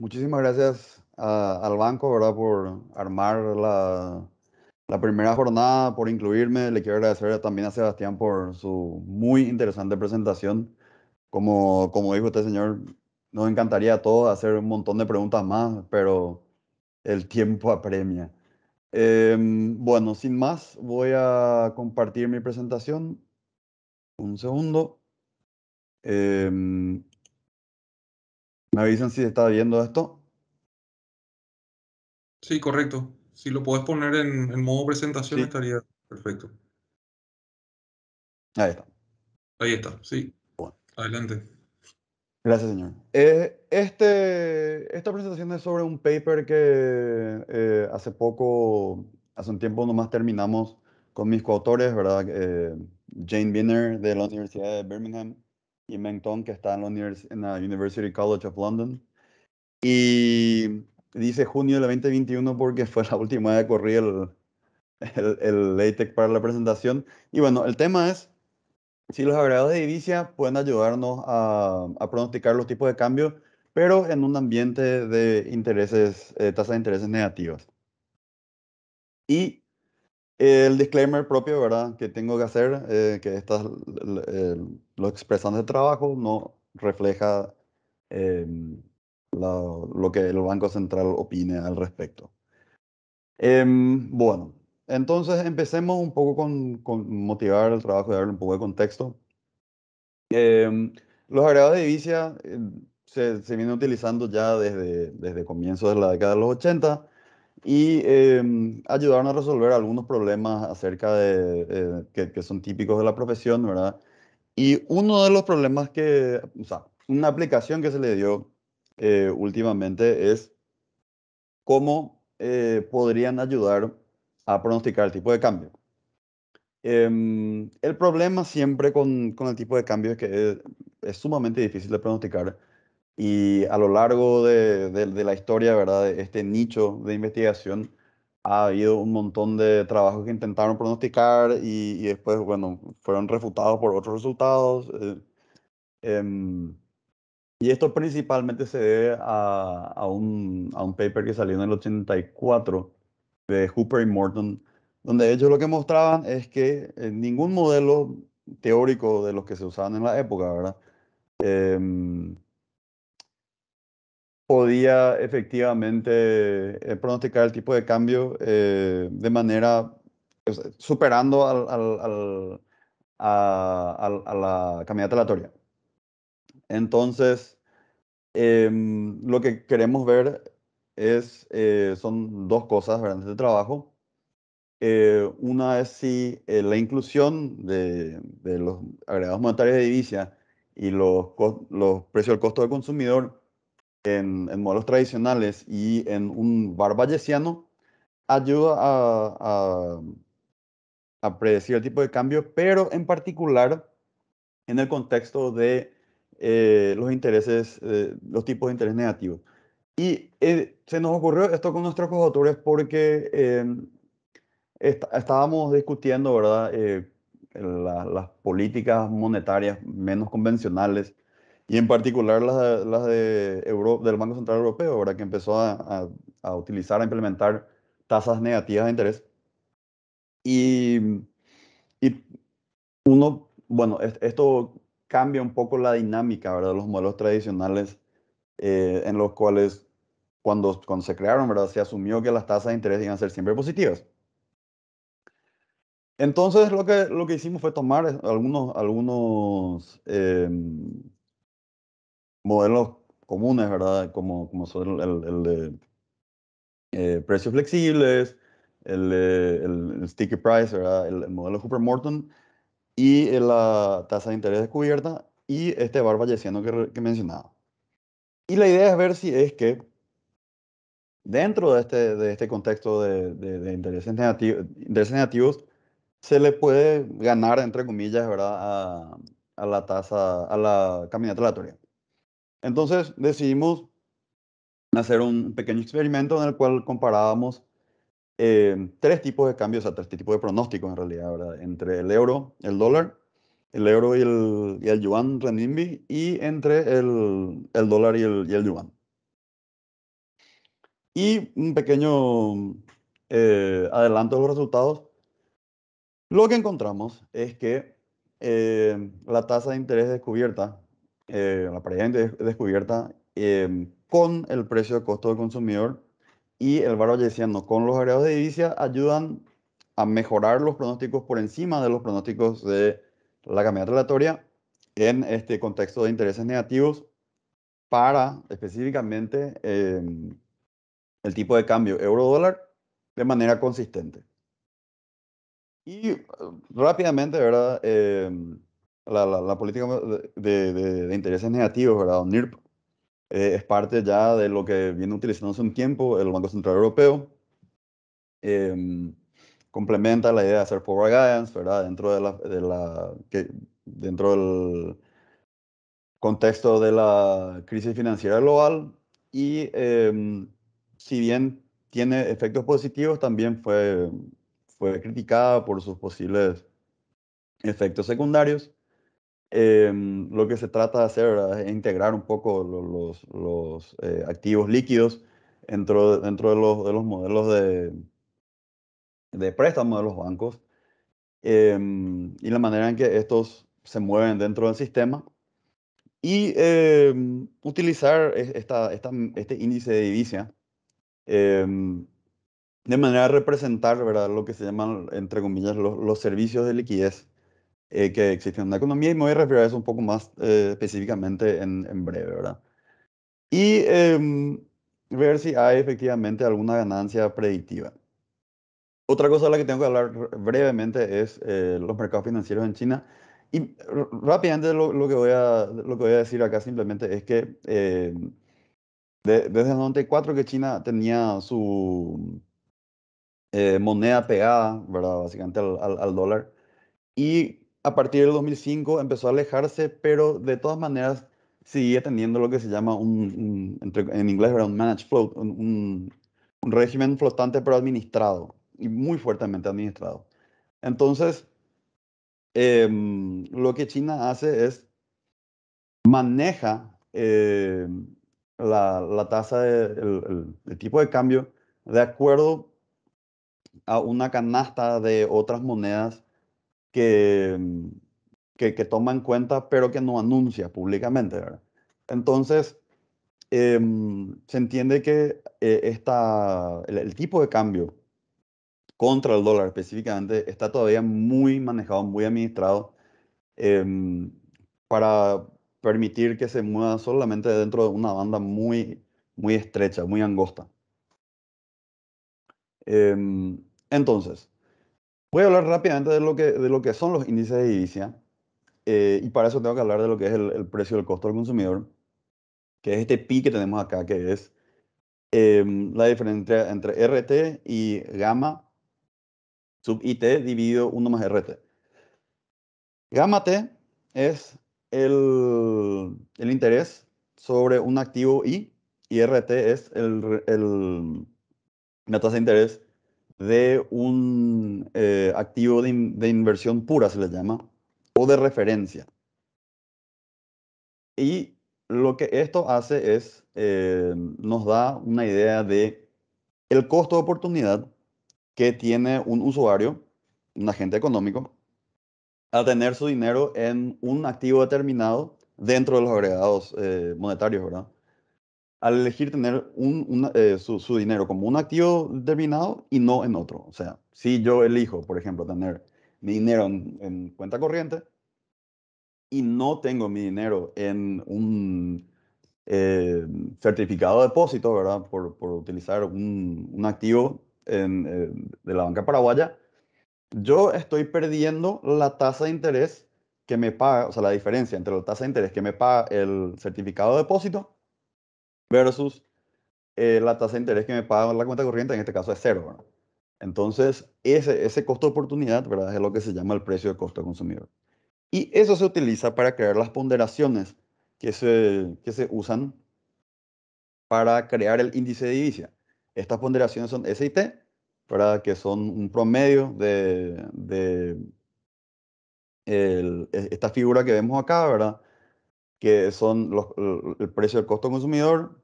Muchísimas gracias al banco, ¿verdad? Por armar la primera jornada, por incluirme. Le quiero agradecer también a Sebastián por su muy interesante presentación. Como dijo este señor, nos encantaría a todos hacer un montón de preguntas más, pero el tiempo apremia. Bueno, sin más, voy a compartir mi presentación. Un segundo. Em, Me avisan si está viendo esto. Sí, correcto. Si lo puedes poner en modo presentación Sí, estaría perfecto. ahí está. Ahí está, sí. Bueno. Adelante. Gracias, señor. Esta presentación es sobre un paper que hace un tiempo nomás terminamos con mis coautores, ¿verdad? Jane Binner de la Universidad de Birmingham y Meng Tong, que está en la University College of London. Y dice junio del 2021 porque fue la última vez que corrí el LaTeX para la presentación. Y bueno, el tema es si los agregados de divisa pueden ayudarnos a pronosticar los tipos de cambio, pero en un ambiente de intereses, tasas de intereses negativas. Y el disclaimer propio, ¿verdad? Que tengo que hacer, que lo expresando de trabajo no refleja eh, lo que el Banco Central opine al respecto. Bueno, entonces empecemos un poco con motivar el trabajo y darle un poco de contexto. Em, los agregados de divisa se vienen utilizando ya desde comienzos de la década de los 80 y ayudaron a resolver algunos problemas acerca que son típicos de la profesión, ¿verdad? Y uno de los problemas o sea, una aplicación que se le dio últimamente es cómo podrían ayudar a pronosticar el tipo de cambio. El problema siempre con el tipo de cambio es que es sumamente difícil de pronosticar y a lo largo de la historia, ¿verdad? De este nicho de investigación ha habido un montón de trabajos que intentaron pronosticar y después, bueno, fueron refutados por otros resultados. Em, y esto principalmente se debe a un paper que salió en el 84 de Hooper y Morton, donde ellos lo que mostraban es que ningún modelo teórico de los que se usaban en la época, ¿verdad? Em, Podía efectivamente pronosticar el tipo de cambio de manera, o sea, superando a la caminata aleatoria. Entonces, lo que queremos ver son dos cosas, ¿verdad? En este trabajo. Una es si la inclusión de los agregados monetarios de divisa y los precios al costo del consumidor en modelos tradicionales y en un bar bayesiano ayuda a predecir el tipo de cambio, pero en particular en el contexto de los tipos de interés negativos. Y se nos ocurrió esto con nuestros coautores porque estábamos discutiendo, ¿verdad? Las políticas monetarias menos convencionales y en particular del Banco Central Europeo, ¿verdad? Que empezó a utilizar, a implementar tasas negativas de interés. Y, y bueno, esto cambia un poco la dinámica, ¿verdad? De los modelos tradicionales en los cuales cuando se crearon, ¿verdad? Se asumió que las tasas de interés iban a ser siempre positivas. Entonces lo que hicimos fue tomar algunos modelos comunes, ¿verdad? Como son el de precios flexibles, el sticky price, ¿verdad? El modelo Hooper Morton y la tasa de interés descubierta y este bar bayesiano que mencionaba. Y la idea es ver si es que dentro de este contexto de intereses negativos, se le puede ganar, entre comillas, ¿verdad? A la caminata aleatoria. Entonces decidimos hacer un pequeño experimento en el cual comparábamos tres tipos de cambios, o sea, tres tipos de pronósticos en realidad, ¿verdad? Entre el euro, el euro y el yuan renminbi, y entre el dólar y el yuan. Y un pequeño adelanto de los resultados. Lo que encontramos es que la tasa de interés descubierta, la aparente descubierta, con el precio de costo del consumidor y el varo bayesiano con los agregados de divisa ayudan a mejorar los pronósticos por encima de los pronósticos de la cambiaria relatoria en este contexto de intereses negativos para específicamente el tipo de cambio euro-dólar de manera consistente. Y rápidamente, ¿verdad? La política de intereses negativos, ¿verdad? O NIRP, es parte ya de lo que viene utilizando hace un tiempo el Banco Central Europeo. em, Complementa la idea de hacer forward guidance, ¿verdad? Dentro del contexto de la crisis financiera global. Y si bien tiene efectos positivos, también fue criticada por sus posibles efectos secundarios. Lo que se trata de hacer, ¿verdad? Es integrar un poco los activos líquidos dentro de los modelos de préstamo de los bancos, y la manera en que estos se mueven dentro del sistema y utilizar este índice de divisa em, de manera a representar, ¿verdad? Lo que se llaman, entre comillas, los servicios de liquidez que existen en la economía, y me voy a referir a eso un poco más específicamente en breve, ¿verdad? Y ver si hay efectivamente alguna ganancia predictiva. Otra cosa de la que tengo que hablar brevemente es los mercados financieros en China. Y rápidamente lo que voy a decir acá simplemente es que desde el 94 que China tenía su moneda pegada, ¿verdad? Básicamente al dólar. Y a partir del 2005 empezó a alejarse, pero de todas maneras sigue teniendo lo que se llama en inglés, ¿verdad? Un managed float, un régimen flotante pero administrado y muy fuertemente administrado. Entonces, lo que China hace es maneja la tasa el tipo de cambio de acuerdo a una canasta de otras monedas que, que toma en cuenta, pero que no anuncia públicamente, ¿verdad? Entonces, se entiende que el tipo de cambio contra el dólar específicamente está todavía muy manejado, muy administrado, em, para permitir que se mueva solamente dentro de una banda muy, muy estrecha, muy angosta. Entonces, voy a hablar rápidamente de lo que son los índices de divisa. Y para eso tengo que hablar de lo que es el precio del costo del consumidor, que es este pi que tenemos acá, que es la diferencia entre RT y gamma sub IT dividido 1 más RT. Gamma T es el interés sobre un activo y RT es la tasa de interés de un activo de inversión pura, se le llama, o de referencia. Y lo que esto hace es, nos da una idea de el costo de oportunidad que tiene un usuario, un agente económico, al tener su dinero en un activo determinado dentro de los agregados monetarios, ¿verdad? Al elegir tener su dinero como un activo determinado y no en otro. O sea, si yo elijo, por ejemplo, tener mi dinero en cuenta corriente y no tengo mi dinero en un eh, certificado de depósito, ¿verdad? Por utilizar un activo de la banca paraguaya, yo estoy perdiendo la tasa de interés que me paga, o sea, la diferencia entre la tasa de interés que me paga el certificado de depósito versus la tasa de interés que me paga la cuenta corriente, en este caso es cero, ¿verdad? Entonces, ese costo de oportunidad, ¿verdad? Es lo que se llama el precio de costo consumidor. Y eso se utiliza para crear las ponderaciones que se usan para crear el índice de divisa. Estas ponderaciones son S y T, ¿verdad? Que son un promedio de esta figura que vemos acá, ¿verdad? Que son el precio del costo consumidor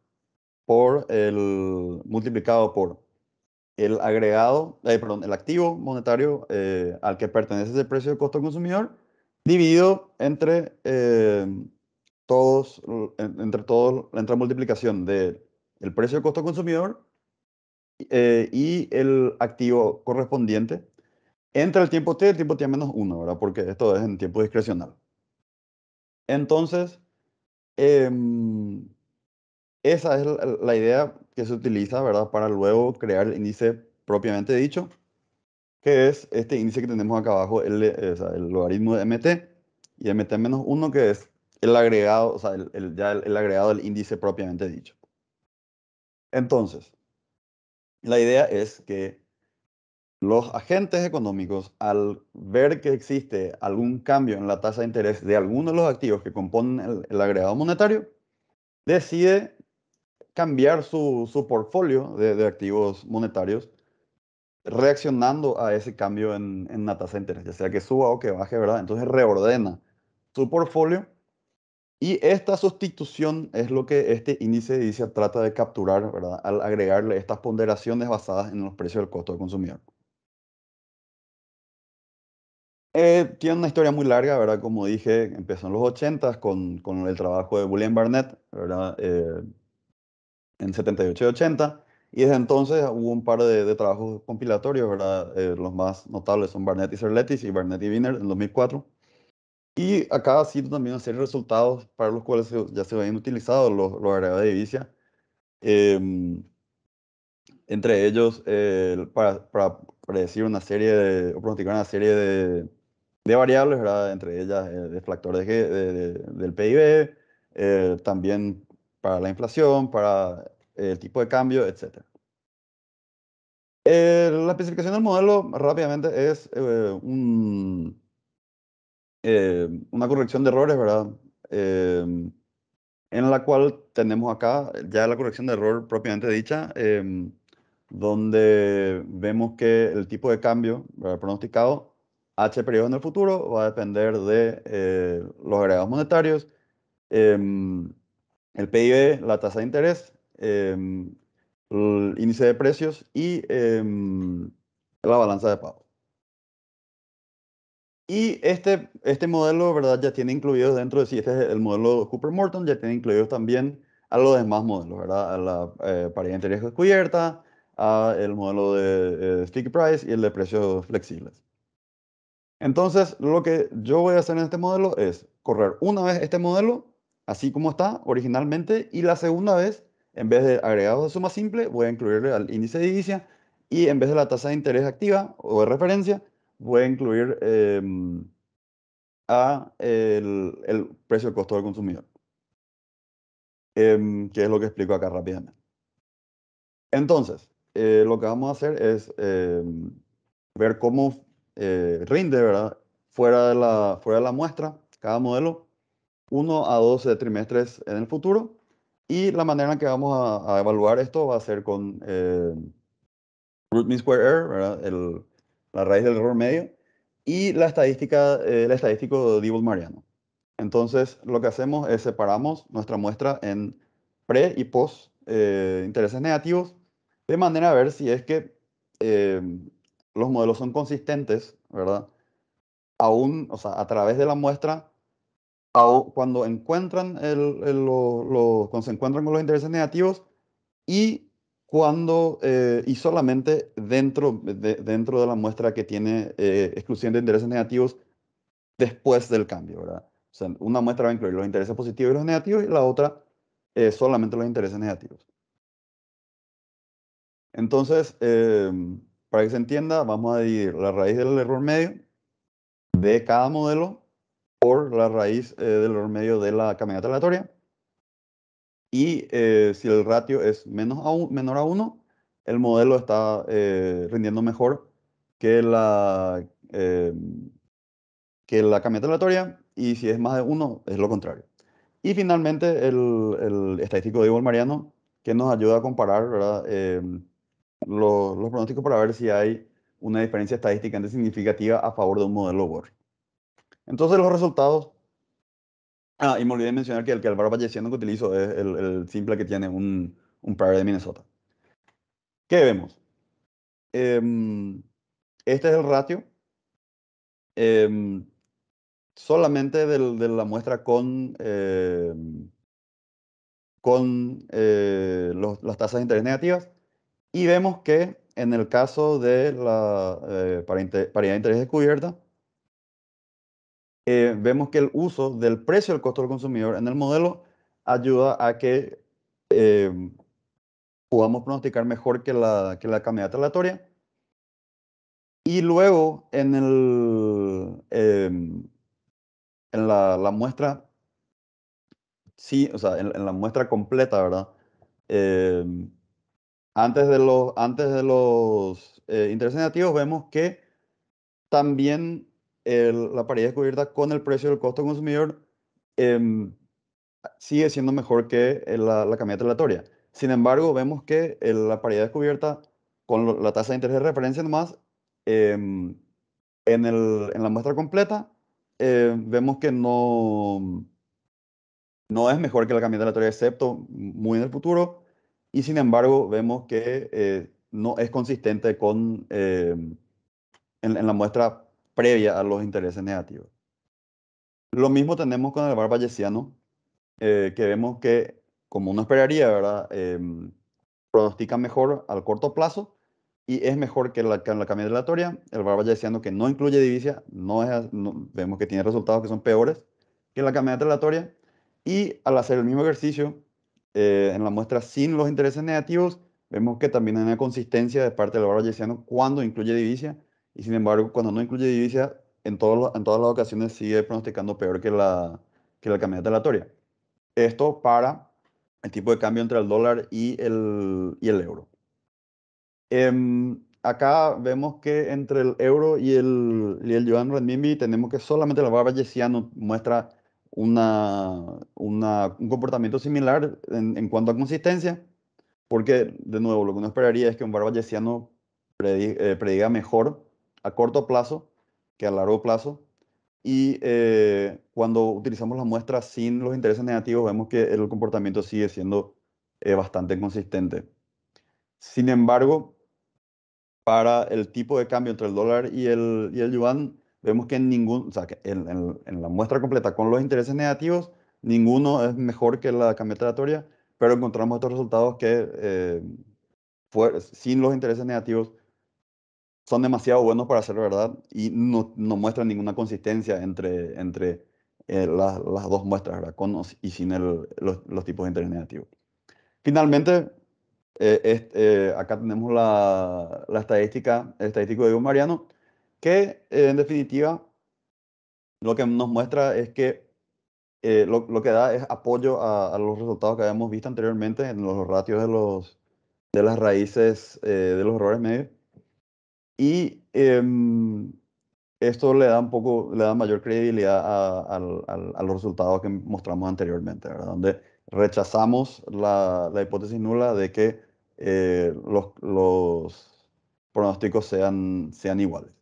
por el multiplicado por el agregado, perdón, el activo monetario al que pertenece ese precio de costo al consumidor, dividido entre entre multiplicación del precio de costo al consumidor y el activo correspondiente entre el tiempo t y el tiempo t menos uno, ¿verdad? Porque esto es en tiempo discrecional. Entonces, em, esa es la idea que se utiliza, ¿verdad? Para luego crear el índice propiamente dicho, que es este índice que tenemos acá abajo, o sea, el logaritmo de MT y MT menos uno, que es el agregado, o sea, el agregado del índice propiamente dicho. Entonces, la idea es que los agentes económicos, al ver que existe algún cambio en la tasa de interés de alguno de los activos que componen el agregado monetario, decide cambiar su portfolio de activos monetarios reaccionando a ese cambio en la tasa de interés, ya sea que suba o que baje, ¿verdad? Entonces reordena su portfolio y esta sustitución es lo que este índice dice trata de capturar, ¿verdad? Al agregarle estas ponderaciones basadas en los precios del costo del consumidor. Tiene una historia muy larga, ¿verdad? Como dije, empezó en los 80 con el trabajo de William Barnett, ¿verdad? En 78 y 80. Y desde entonces hubo un par de trabajos compilatorios, ¿verdad? Los más notables son Barnett y Serletis y Barnett y Wiener en 2004. Y acá ha sido también una serie de resultados para los cuales ya se habían utilizado los agregados de divisa. Em, Entre ellos, para predecir una serie o pronosticar una serie de variables, ¿verdad? Entre ellas el factor del PIB, también para la inflación, para el tipo de cambio, etcétera. La especificación del modelo rápidamente es una corrección de errores, ¿verdad? En la cual tenemos acá ya la corrección de error propiamente dicha, donde vemos que el tipo de cambio, ¿verdad?, pronosticado, H periodos en el futuro, va a depender de los agregados monetarios, em, el PIB, la tasa de interés, el índice de precios y la balanza de pagos. Y este modelo, ¿verdad? Ya tiene incluidos dentro de sí, este es el modelo Cooper-Morton, ya tiene incluidos también a los demás modelos, ¿verdad? A la paridad de riesgo descubierta, a el modelo de sticky price y el de precios flexibles. Entonces, lo que yo voy a hacer en este modelo es correr una vez este modelo, así como está originalmente, y la segunda vez, en vez de agregados de suma simple, voy a incluirle al índice de divisa, y en vez de la tasa de interés activa o de referencia, voy a incluir a el precio del costo del consumidor, que es lo que explico acá rápidamente. Entonces, lo que vamos a hacer es ver cómo rinde, ¿verdad? Fuera de la muestra, cada modelo, 1 a 12 trimestres en el futuro. Y la manera en que vamos a evaluar esto va a ser con root mean square error, ¿verdad? La raíz del error medio, y la estadística, el estadístico Diebold-Mariano. Entonces, lo que hacemos es separamos nuestra muestra en pre y post intereses negativos, de manera a ver si es que eh, los modelos son consistentes, ¿verdad? Aún, o sea, a través de la muestra, cuando encuentran cuando se encuentran con los intereses negativos y y solamente dentro de la muestra que tiene exclusión de intereses negativos después del cambio, ¿verdad? O sea, una muestra va a incluir los intereses positivos y los negativos y la otra solamente los intereses negativos. Entonces, para que se entienda, vamos a dividir la raíz del error medio de cada modelo por la raíz del error medio de la caminata aleatoria. Y si el ratio es menor a 1, el modelo está rindiendo mejor que eh, la caminata aleatoria, y si es más de 1, es lo contrario. Y finalmente, el estadístico de Bolmariano, que nos ayuda a comparar, ¿verdad? Los pronósticos para ver si hay una diferencia estadísticamente significativa a favor de un modelo u otro. Entonces, los resultados. Y me olvidé de mencionar que el Álvaro Valleciano que utilizo es el simple que tiene un un prior de Minnesota. ¿Qué vemos? Este es el ratio em, solamente de la muestra con las tasas de interés negativas. Y vemos que en el caso de la paridad de interés descubierta, vemos que el uso del precio del costo del consumidor en el modelo ayuda a que eh, podamos pronosticar mejor que la caminata aleatoria. Y luego en la muestra, sí, o sea, en la muestra completa, ¿verdad? Em, antes de los intereses negativos, vemos que también la paridad descubierta con el precio del costo consumidor em, sigue siendo mejor que la cambiante aleatoria. Sin embargo, vemos que la paridad descubierta con la tasa de interés de referencia nomás, em, en la muestra completa, vemos que no es mejor que la cambiante aleatoria, excepto muy en el futuro. Y sin embargo, vemos que no es consistente en la muestra previa a los intereses negativos. Lo mismo tenemos con el VAR bayesiano, que vemos que, como uno esperaría, ¿verdad? Pronostica mejor al corto plazo y es mejor que la cambiante aleatoria. El VAR bayesiano, que no incluye divisa, vemos que tiene resultados que son peores que la cambiante aleatoria. Y al hacer el mismo ejercicio en la muestra sin los intereses negativos, vemos que también hay una consistencia de parte del VAR bayesiano cuando incluye divisa, y sin embargo, cuando no incluye divisa, en todas las ocasiones sigue pronosticando peor que la cambiante aleatoria. Esto para el tipo de cambio entre el dólar y el euro. Acá vemos que entre el euro y el yuan renminbi tenemos que solamente la barra bayesiano muestra un comportamiento similar en cuanto a consistencia, porque de nuevo lo que uno esperaría es que un barra bayesiano prediga mejor a corto plazo que a largo plazo. Y cuando utilizamos las muestras sin los intereses negativos, vemos que el comportamiento sigue siendo bastante consistente. Sin embargo, para el tipo de cambio entre el dólar y el yuan, vemos que o sea, que en la muestra completa con los intereses negativos, ninguno es mejor que la cambiante aleatoria, pero encontramos estos resultados que sin los intereses negativos son demasiado buenos para ser verdad y no muestran ninguna consistencia entre las dos muestras, ¿verdad? Y sin los tipos de interés negativos. Finalmente, acá tenemos la estadística, el estadístico de Diego Mariano, que en definitiva lo que nos muestra es que lo que da es apoyo a los resultados que habíamos visto anteriormente en los ratios de las raíces de los errores medios. Y esto le da mayor credibilidad a los resultados que mostramos anteriormente, ¿verdad? Donde rechazamos la hipótesis nula de que los pronósticos sean iguales.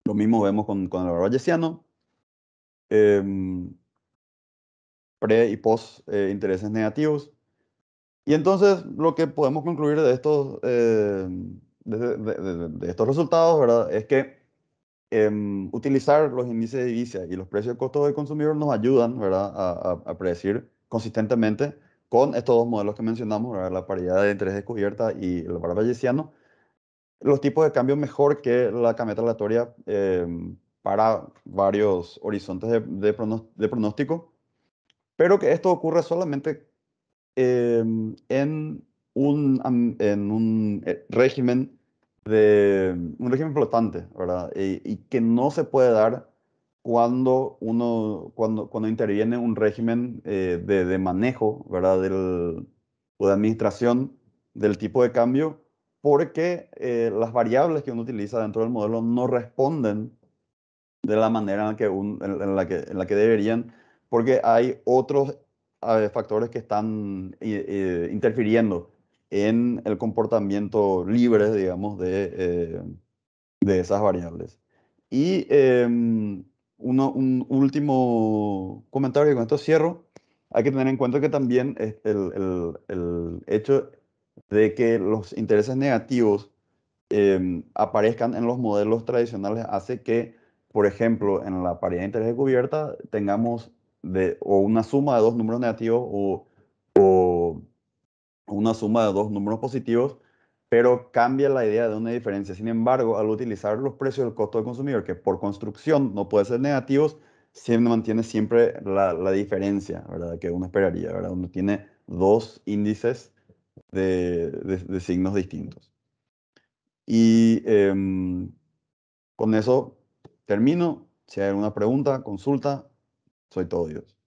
Lo mismo vemos con el error bayesiano, em, pre y post intereses negativos. Y entonces lo que podemos concluir de estos resultados, ¿verdad? Es que utilizar los índices de divisa y los precios de costo del consumidor nos ayudan, ¿verdad? A predecir consistentemente con estos dos modelos que mencionamos, ¿verdad? La paridad de interés descubierta y el VAR bayesiano, los tipos de cambio mejor que la cambiata aleatoria para varios horizontes de pronóstico, pero que esto ocurre solamente en un régimen flotante, ¿verdad? Y que no se puede dar cuando interviene un régimen de manejo, ¿verdad? O de administración del tipo de cambio, porque las variables que uno utiliza dentro del modelo no responden de la manera en la que deberían, porque hay otros factores que están interfiriendo en el comportamiento libre, digamos, de esas variables. Y un último comentario, y con esto cierro. hay que tener en cuenta que también el hecho de que los intereses negativos aparezcan en los modelos tradicionales hace que, por ejemplo, en la paridad de interés cubierta tengamos o una suma de dos números negativos o una suma de dos números positivos, pero cambia la idea de una diferencia. Sin embargo, al utilizar los precios del costo del consumidor, que por construcción no puede ser negativos, siempre mantiene siempre la diferencia, ¿verdad? Que uno esperaría, ¿verdad? Uno tiene dos índices de signos distintos. Y con eso termino. Si hay alguna pregunta, consulta, soy todo Dios.